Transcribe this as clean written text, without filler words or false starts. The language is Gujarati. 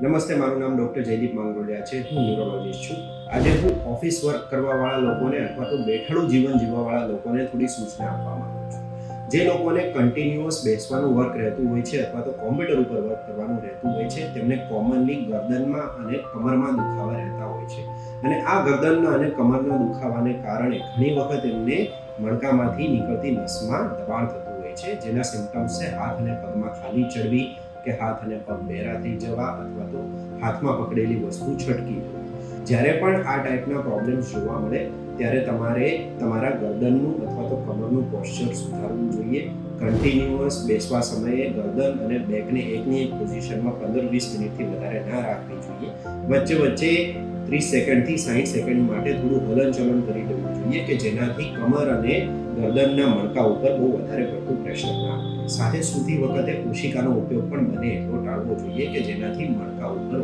નમસ્તે, મારું નામ ડૉક્ટર જયદીપ માંગરોલિયા છે. હું ન્યુરોલોજીસ્ટ છું. આજે હું ઓફિસ વર્ક કરવાવાળા લોકોને અથવા તો બેઠાડું જીવન જીવવાવાળા લોકોને થોડી સૂચના આપવા માંગુ છું. જે લોકોને કન્ટિન્યુઅસ બેસવાનું વર્ક રહેતું હોય છે અથવા તો કોમ્પ્યુટર ઉપર વર્ક કરવાનું રહેતું હોય છે, તેમને કોમનલી ગરદનમાં અને કમરમાં દુખાવા રહેતા હોય છે. અને આ ગરદનના અને કમરના દુખાવાને કારણે ઘણી વખત એમને મણકામાંથી નીકળતી નસમાં દબાણ થતું હોય છે, જેના સિમ્ટમ્સ છે હાથ અને પગમાં ખાલી ચડવી, કે હાથ અને પગ બહેરા થઈ જવા અથવા તો હાથમાં પકડેલી વસ્તુ છટકી જવી. જ્યારે પણ આ ટાઈપના પ્રોબ્લેમ્સ જોવા મળે ત્યારે તમારે તમારા ગરદનનું અથવા તો કમરનું પોસ્ચર સુધારવું જોઈએ. કન્ટિન્યુઅસ બેસવા સમયે ગરદન અને બેકને એકની એક પોઝિશનમાં 15-20 મિનિટથી વધારે ના રાખવી જોઈએ. વચ્ચે વચ્ચે 30 સેકન્ડથી 60 સેકન્ડ માટે થોડું હલનચલન કરી દેવું જોઈએ કે જેનાથી કમર અને ગરદનના મણકા ઉપર બહુ વધારે પડતું પ્રેશર ના આવે. સાથે સૂતી વખતે ઓશિકાનો ઉપયોગ પણ બને એટલો ટાળવો જોઈએ કે જેનાથી મણકા ઉપર